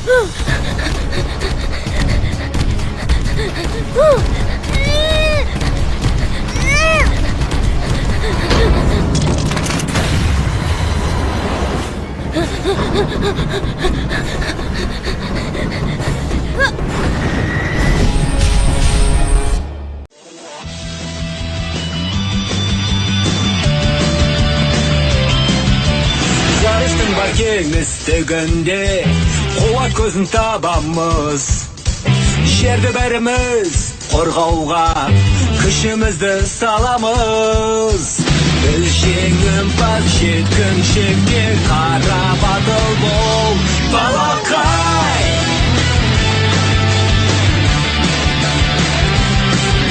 Жарыстың бар кеңістігінде қуат көзін табамыз. Жерді бәріміз қорғауға күшімізді саламыз. Біз жеңімпаз жеткіншекке қара батыл бол, балақай.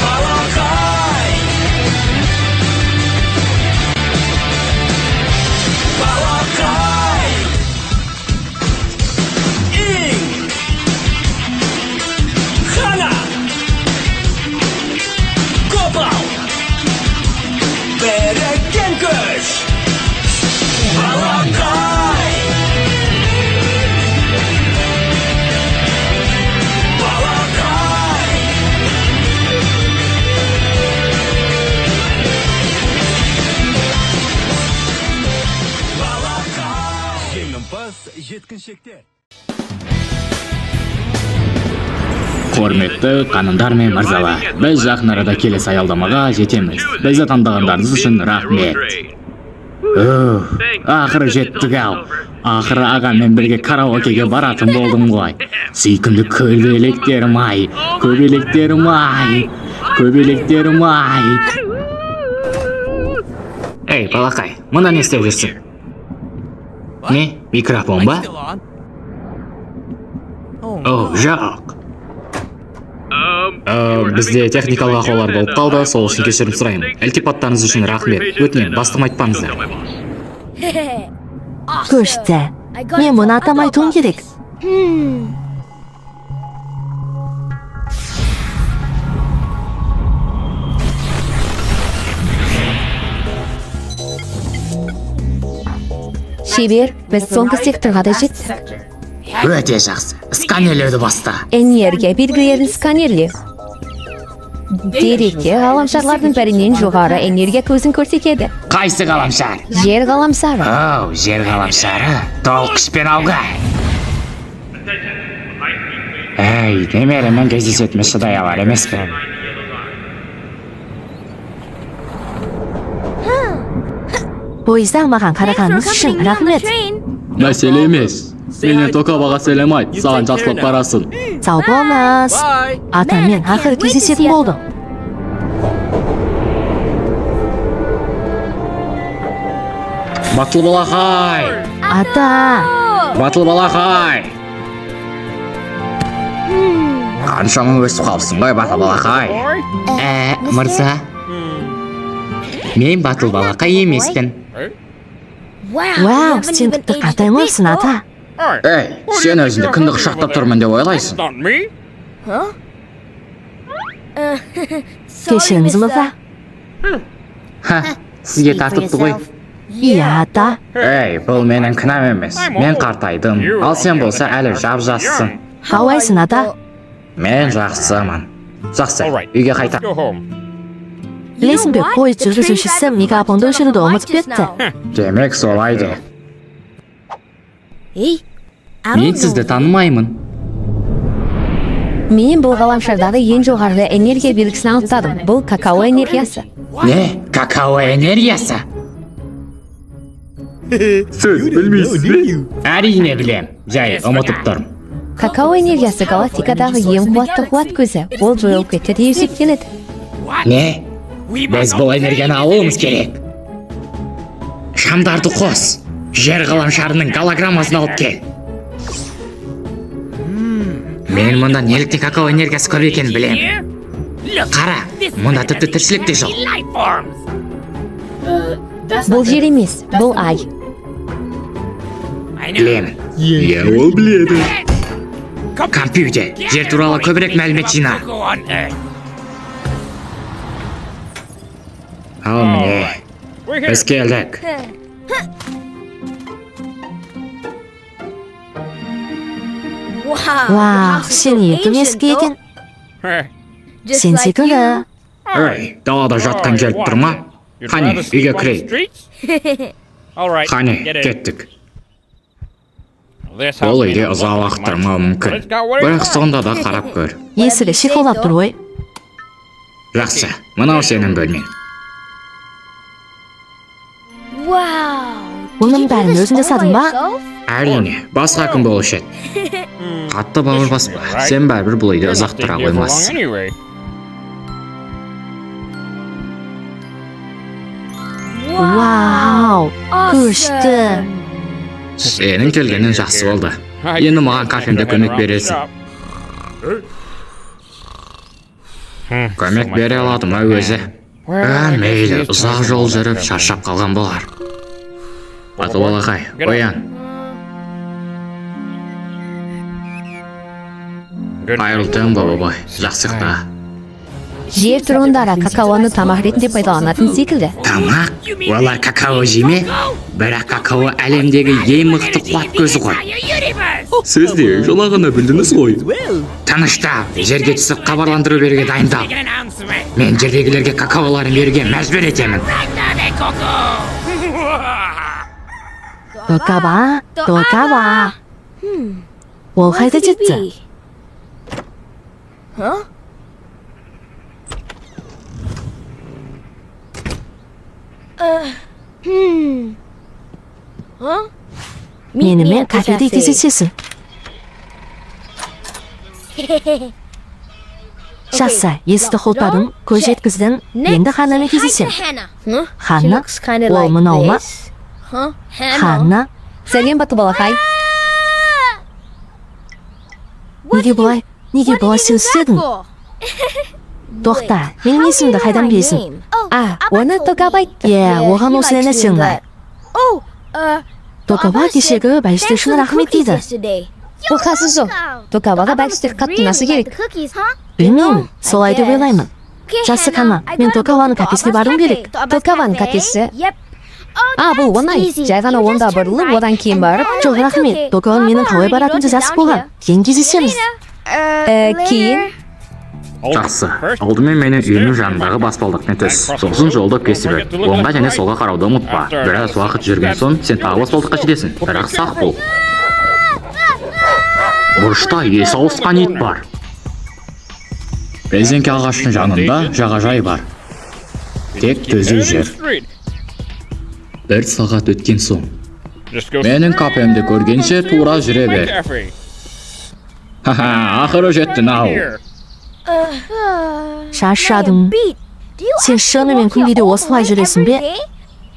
Балақай. Балақай. Иң. Хана. Копал. Берекен күш. Балақай. Балақай. Балақай. Жеңімпаз жеткіншектер. Құрметті қанымдар мен мырзалар, біз жақын арада келесі аялдамаға жетеміз. Бізді таңдағандарыңыз үшін рахмет. Ақыры жеттік ау. Ақыры ағамен бірге караокеге баратын болдым ғой. Сүйкімді көбелектерім ай, көбелектерім ай, көбелектерім ай. Ей, балақай, мұнда не істеп жүрсің? Не, микрофон ба? О, жоқ. Бізде техникалық ақаулар болып қалды, сол үшін кешірім сұраймын. Ілтипаттарыңыз үшін рахмет. Өтінемін, бастым айтпаңыздар. Күшті. Мен мұны атамай айтуым керек. Шебер, біз соңғы секторға да жеттік. Өте жақсы. Сканерлеуді баста. Энергия белгілерін сканерлеу. Деректе ғаламшарлардың бәрінен жоғары энергия көзін көрсетеді. Қайсы ғаламшар? Жер ғаламшары. Оу, жер ғаламшары. Толық күшпен алға. Әй, немеремен кездесетіме шыдай алар емеспін. Пойызда маған қарағаныңыз үшін рахмет. Мәселе емес. Менен Токабаға сәлем айт, саған жақсылап барасын. Сау болыңыз. Атаммен ақыры кездесетін болдым. Батыл балақай! Ата! Батыл балақай! Қаншама өсіп қалыпсың ғой, батыл балақай? Мырза. Мен батыл балақай емеспін. Вау, сен тіпті қатаймысың, ата. Ей, сен өзіңді кімді құшақтап тұрмын деп ойлайсың? Кешіріңіз, мырза. Сізге тартыпты ғой. Иә, ата. Ей, бұл менің кінәм емес. Мен қартайдым. Ал сен болса әлі жап-жассың. Қалайсың, ата? Мен жақсымын. Жақсы, үйге қайта. Білесің бе, пойыз жүргізушісі микрофонды өшіруді ұмытып кетті. Демек солайды. Мен сізді танымаймын. Мен бұл ғаламшардағы ең жоғары энергия белгісін анықтадым. Бұл какао энергиясы. Не? Какао энергиясы? Сіз білмейсіз бе? Әрине білем. Жай, ұмытып тұрмын. Какао энергиясы галактикадағы ең қуатты қуат көзі. Ол жойылып кетті деп есептеледі. Не? Біз бұл энергияны алуымыз керек. Шамдарды қос. Жер ғаламшарының голограммасын алып кел. Мен мұнда неліктен какао энергиясы көп екенін білем. Қара, мұнда тіпті тіршілік те жоқ. Бұл жер емес, бұл ай. Білемін. Иә, ол біледі. Компьютер, жер туралы көбірек мәлімет жина. Ал міне, біз келдік. Вау, сен еркін ескі екен. Сен секілді. Ей, далада жатқан келіп тұр ма? Қане, үйге кірейік. Қане, кеттік. Ол үйде ұзақ уақыт тұрмауы мүмкін. Бірақ сонда да қарап көр. Есілі шиқылдап тұр ғой. Жақсы, мынау сенің бөлмен. Оның бәрін өзің жасадың ба? Әрине, басқа кім болушы еді. Қатты бауыр баспа, сен бәрібір бұл үйде ұзақ тұра қоймассың. Вау, күшті. Сенің келгенің жақсы болды. Енді маған кафемде көмек бересің. Көмек бере аладым өзі. Мейлі, ұзақ жол жүріп шаршап қалған болар. Аты балақай, оян. Қайырлы таң бабабай, жақсы ұйықта. Жер тұрғындары какаоны тамақ ретінде пайдаланатын секілді. Тамақ? Олар какао жеме? Бірақ какао әлемдегі ең мықты қуат көзі ғой. Сіз де жаңа ғана білдіңіз ғой. Тынышта, жерге түсіп хабарландыру беруге дайындал. Мен жердегілерге какаоларын беруге мәжбүр етемін. Токаба, токаба. Ол қайда жетті? Менімен кафеде кездесесің. Жақсы, есті қолпадың, көз жеткіздің, енді Ханнамен кездесем. Ханна? Ол мынау ма? Ханна? Сәлем баты балақай. Неге бұлай? Неге бұлай сен істедің? Тоқта, менің есімді қайдан білесің? Оны Токаба айтты. Оған осы нәрсең бар. Токаба кешегі бәлістер үшін рахмет дейді. Оқасы жоқ. Токабаға бәлістер қаттынасы керек. Білмеймін, солай деп ойлаймын. Жақсы Ханна, мен Токабаның кафесіне баруым керек. Токабаның кафесі? Бұл оңай. Жай ғана онда бұрылып, одан кейін барып. Жоқ, рахмет. Токабаның менің қалай баратынымды жақсы болған. Кейін кездесеміз. Кейін? Жақсы, алдымен мені үйінің жанындағы баспалдақпен төс. Сосын жолды кесіп өт. Оңға және солға қарауды ұмытпа. Біраз уақыт жүрген соң сен тағы баспалдаққа жетесің. Бірақ сақ бол. Бұрышта есі ауысқан ит бар. Резеңке ағаштың жанында жағажай бар. Тек төзу жер. Бір сағат өткен соң менің кафемді көргенше тура жүре бер. Ақыры жеттің ау. Шаршадым. Сен шынымен күнгейде осылай жүресің бе?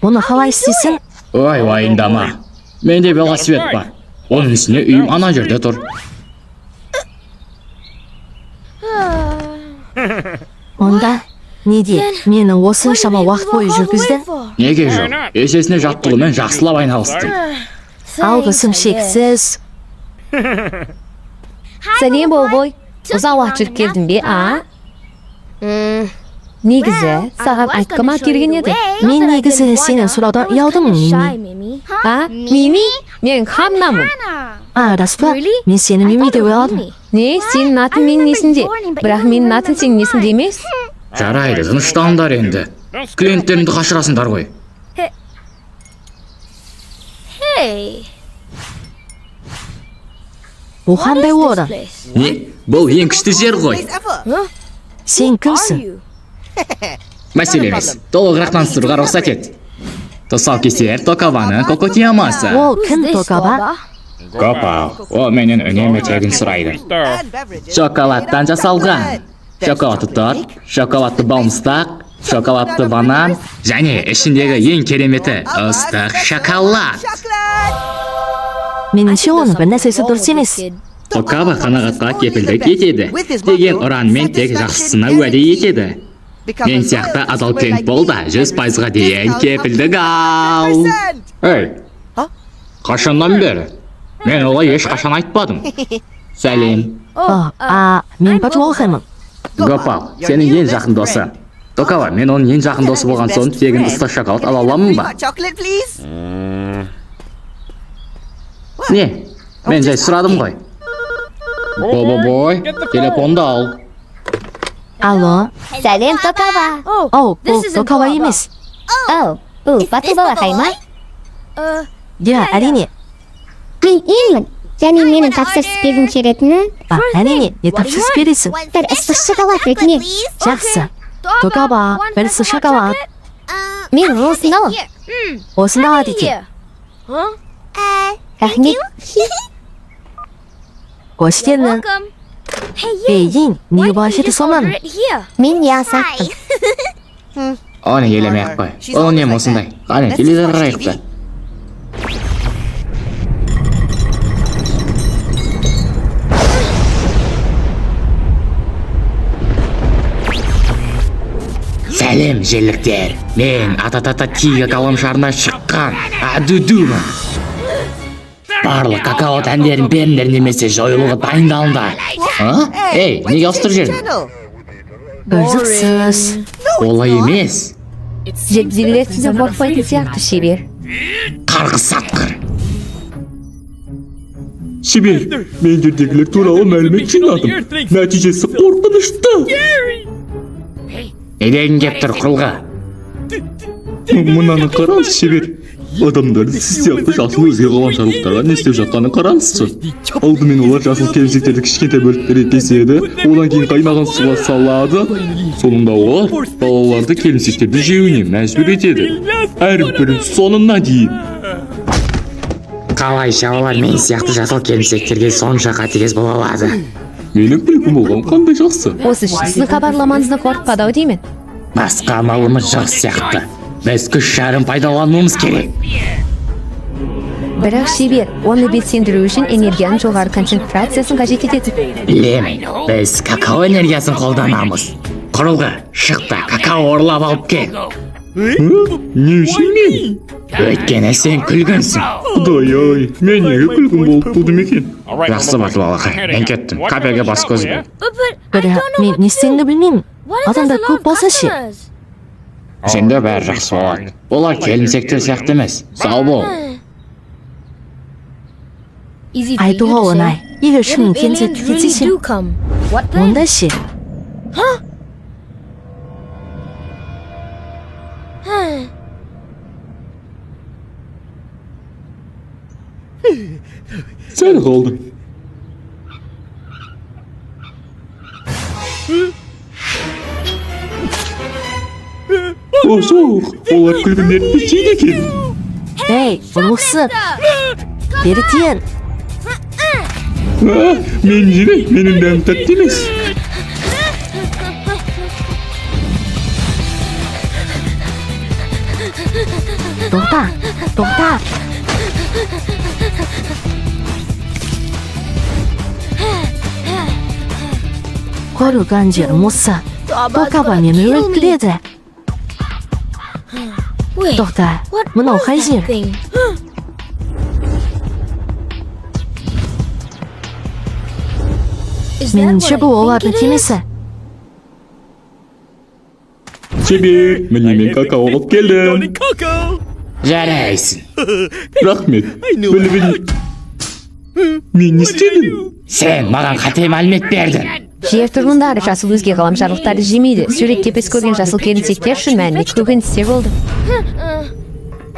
Оны қалай істейсің? Ой, уайымдама. Менде велосипед бар. Оның үстіне үйім ана жерде тұр. Онда неде мені осыншама уақыт бойы жүргіздің? Неге жоқ? Есесіне жаттығумен жақсылап айналыстым. Алғысым шексіз. Сәлем болбой. Ұзақ уақыт жүріп келдің бе, Негізі, саған айтқыма келген еді. Мен негізі сенен сұраудан ұялдым, Мими. Мими? Мен Ханнамын. Рас па? Мен сені Мими деп ойладым. Не, сенің атын менің есімде. Бірақ менің атын сенің есімде емес. Жарайды, тыныштандар енді. Клиенттеріңді қашырасыңдар ғой. Бұл қандай орын? Не? Бұл ең күшті жер ғой. Сен кімсің? Мәселе емес. Толығырақ таныстыруға рұқсат ет. Тұсаукесер Токабаның кокотиямасы. Ол кім Токаба? Копал, ол менен үнемі тегін сұрайды. Шоколадтан жасалған. Шоколадты торт, шоколадты балмұстақ, шоколадты банан, және ішіндегі ең кереметі ыстық шоколад. Меніңше оның бір нәрсесі дұрыс емес. Токаба қанағатқа кепілдік етеді. Деген ұранмен тек жақсысына уәде етеді. Мен сияқты адал клиент бол да 100%-ға дейін кепілдік ал. Ей, қашаннан бері? Мен олай ешқашан айтпадым. Сәлем. Мен Патуолхаймын. Гопал, сенің ең жақын досы. Токаба, мен оның ең жақын досы болған соң тегін ыстық шоколад ала аламын ба? Не? Мен жай сұрадым ғой. Бобобой, телефонду ал. Алло. Сәлем, Токава. Оу, бұл Токава емес. Бұл батыл балақай ма? Иә, әрине. Мен Инмін. Және менің тапсырыс бергім келетіні Әрине, не тапсырыс бересің? бір ыстық шоколад ретінде. Жақсы. Токава, бір ісі шоколад. Мен осындамын. Осында алады екен. Рахмет. Қош келдің. Ейін, не башыды сонан? Мен ясақпын. Оны елемек қой. Ол нем осындай. Қане, теледидар қарайық та. Сәлем, жерліктер. Мен Ататата Тига ғаламшарына шыққан Адудумын. Барлық какао тәндерін беріңдер немесе жойылуға дайындалыңдар. Ей, неге ауыстырып жердің? Үрзіксіз. Олай емес. Жекдегілер сізді қорқпайтын сияқты шебер. Қарғыс сатқыр. Шебер, мен жердегілер туралы мәлімет жинадым. Нәтижесі қорқынышты. Не деген кеп тұр құрылға? Мұнаны қараңыз, шебер. Адамдарды сіз сияқты жасыл өзге ғаламшарлықтарға не істеп жатқанын қараңызшы. Алдымен олар жасыл келімсектерді кішкентай бөліктерге кеседі, одан кейін қайнаған суға салады. Соңында олар балаларды келімсектерді жеуіне мәжбүр етеді. Әрбірін соңына дейін. Қалайша олар мен сияқты жасыл келімсектерге сонша қатыгез бола алады? Менің білгім болған қандай жақсы. Осы үшін сіздің хабарламаңызды қорқпады-ау деймін. Басқа амалымыз жоқ сияқты. Біз күш шарын пайдалануымыз керек. Бірақ шебер, оны белсендіру үшін энергияның жоғары концентрациясын қажет етеді. Білемін, біз какао энергиясын қолданамыз. Құрылғы, шықта, какао орлап алып кел. Не үшін мен? Өйткені сен күлгінсің. Құдай-ай, мен неге күлгін болып тудым екен? Жақсы батыл балақай, мен кеттім. Капеге бас көз бол. Бірақ мен не істегенді білмеймін. Адамдар көп болса ше. Сенде бәрі жақсы болады. Олар келімсектер сияқты емес. Сау бол. Айтуға оңай. Егер шынын келімсекті кетсе, онда ше. Сәл қалды. О, жоқ, олар күлгіндерді жейді екен. Ей, ұлықсып. Бері тиен. Мен жеме, менің дәм тәтті емес. Тоқта. Қорылған жерім осы. Токава мені өлтіреді. Тоқта, мынау қай жер? Меніңше бұл олардың кемесі. Шебер, міне мен какао алып келдім. Жарайсың. Рахмет, біліп мен не істедім? Сен маған қате мәлімет бердің. Жер тұрғындары жасыл өзге ғаламшарлықтарды жемейді. Суретке біз көрген жасыл келімсектер үшін мәлімет көкөністер болды.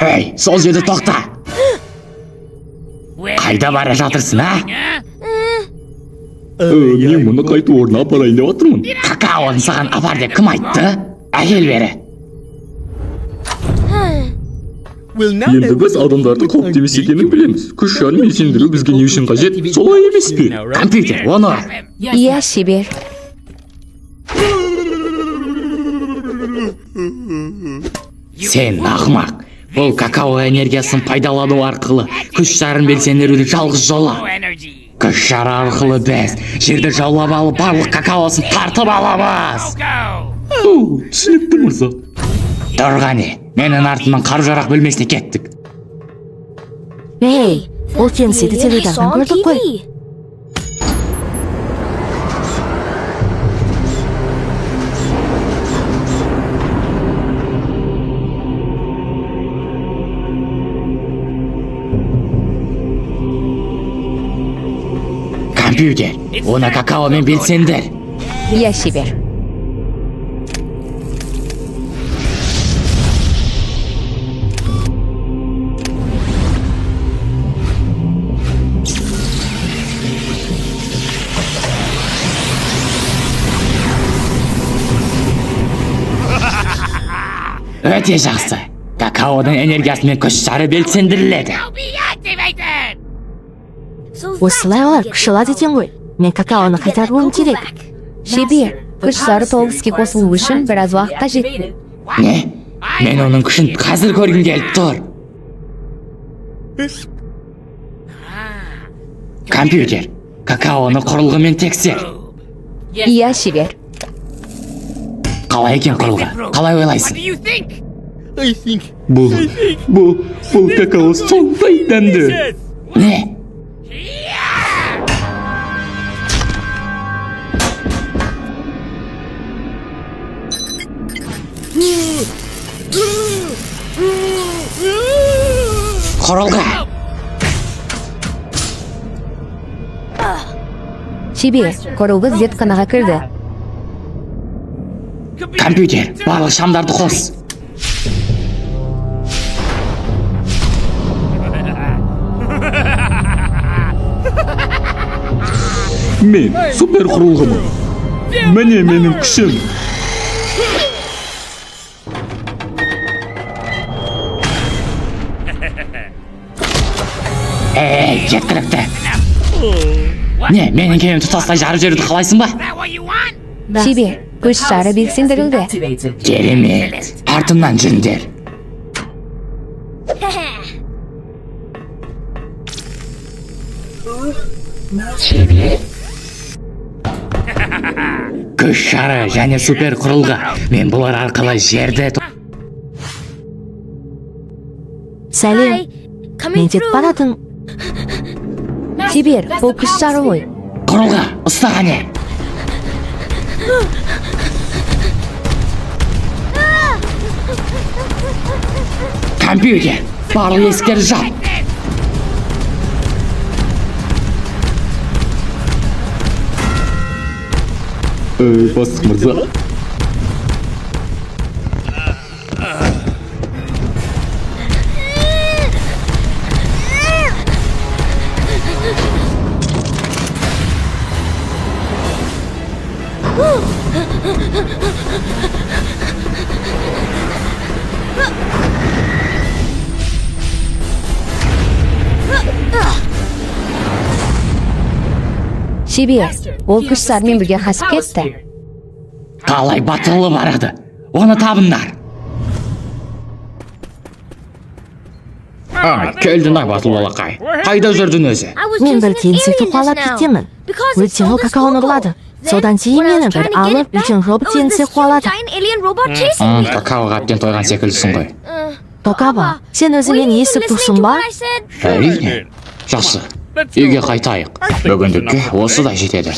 Ей, сол жерде тоқта. Қайда бара жатырсың, а? Мен мұны қайту орнына апарайын деп отырмын. Какаоны саған апар деп кім айтты? Әкел бері. Енді біз адамдардың қауіпті емес екенін білеміз. Күш жарын белсендіру бізге не үшін қажет? Солай емес пе? Компьютер, оны ал. Иә, шебер. Сен ақымақ. Бұл какао энергиясын пайдалану арқылы күш жарын белсендірудің жалғыз жолы. Күш жары арқылы біз жерді жаулап алып барлық какаосын тартып аламыз. Түсінікті мырза. Тұрғане, менің артымнан қару-жарақ бөлмесіне кеттік. Ей, ол келімсекті теледидардан көрдік қой. Компьютер, оны какаомен белсендір. иә шебер. Өте жақсы. Какаоның энергиясымен күш шары белсендіріледі. Осылай олар күш алады екен ғой. Мен какаоны қайтаруым керек. Шебер, күш шары толық іске қосылу үшін біраз уақыт қажет. Не? Мен оның күшін қазір көргім келіп тұр. Компьютер, какаоны құрылғымен тексер. иә шебер. Қалай екен құрылғы? Қалай ойлайсың? Бұл какао сондай дәмді. Не? Құрылғы. Шебер, құрылғы зертханаға кірді. Компьютер, барлық шамдарды қос. Мен супер құрылғымын. Міне менің күшім. Жеткілікті. Не, менің кемем тұтастай жарып жіберуді қалайсың ба? Шебер, күш шары белсендірілді. Керемет. Артымнан жүріңдер. Күш шары және супер құрылғы. Мен бұлар арқылы жерді... Сәлем, мен тек баратын. Шебер, бұл күш шары ғой. Құрылғы, ұстаған не? Компьютер, барлық есіктерді жап. Бастық мырза. Шебер, ол күш шарымен бірге қашып кетті. Қалай батылы барады. Оны табыңдар. Келдің ай батыл балақай. Қайда жүрдің өзі? Мен бір теңсекті қуалап кетемін. Өтен ол какаоны бұлады. Содан кейін мені бір алып, үлкен робот теңсек қуалады. Какаоға әбден тойған секілдісің ғой. Токаба, сен өзімен естіп тұрсың ба? Әрине. Жақсы. Үйге қайтайық. Бүгіндікке осы да жетеді.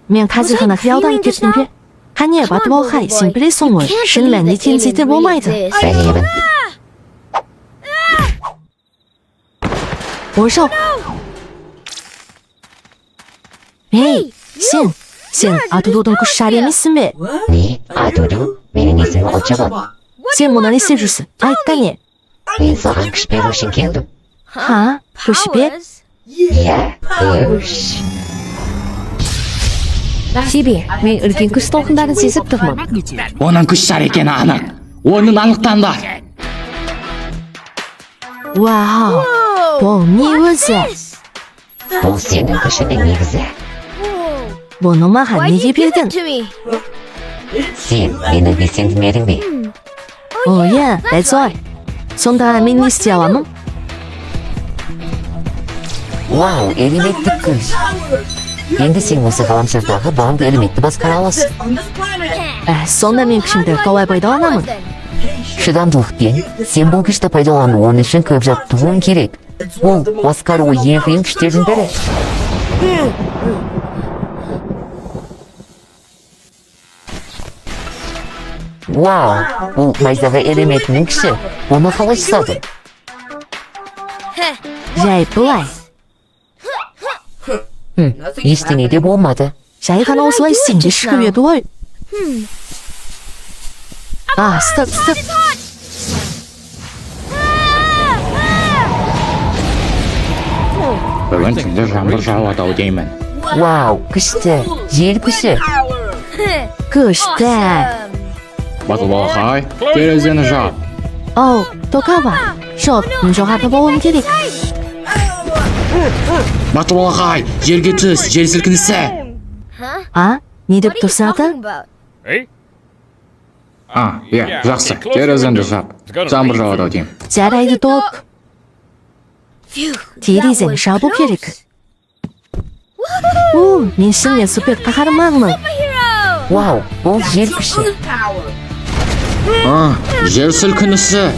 Мен қазір ғана қиялдан кеттім бе? Қане, батып алғай, сен білесің ғой, шын мәнінде теңсектер болмайды. Ойшау. Ей, сен Адудудың күш шары емессің бе? Не, Адуду? Менің есімім Очаба. Сен мұнан не істеп жүрсің? Айт қане. Мен саған күш беру үшін келдім. Ха, күш бе? Иә, күш. Шебер, мен үлкен күш толқындарын сезіп тұрмын. Оның күш шары екені анық. Оның анықтанды. Вау, бұл не өзі? Бұл сенің күшінің негізі. Бұны маған неге бердің? Сен мені белсендірмедің бе? О, иә, дәл сонда мен не істей аламын? Вау, элементтік күш. Енді сен осы ғаламшардағы бағымды элементті басқара аласың. Сонда мен күшімді қалай пайдаланамын? Шыдамдылықпен, сен бұл күшті пайдалану оның үшін көп жаттығуың керек. Ол басқаруы ең қиын күштердің бірі. Вау, бұл найзағы элементінің күші. Оны қалай жасадың? Жай былай. Ештеңе де болмады. Жай ғана осылай сенде шығып еді ғой. Ыстық. Бүгін түнде жаңбыр жауады-ау деймін. Вау, күшті, жел күші. Күшті. Батыл балақай, терезені жап. Оу, Токава. Жоп, жоғарғы болуым керек. Батыл балақай, жерге түс, жер сілкінісі. Не деп тұрсың аты? Иә, жақсы, терезені жап. Жаңбыр жауады-ау деймін. Жарайды, Ток. Терезені жабу керек. Мен шынымен супер қаһарманмын. Вау, бұл жел күші. Жер сілкінісі.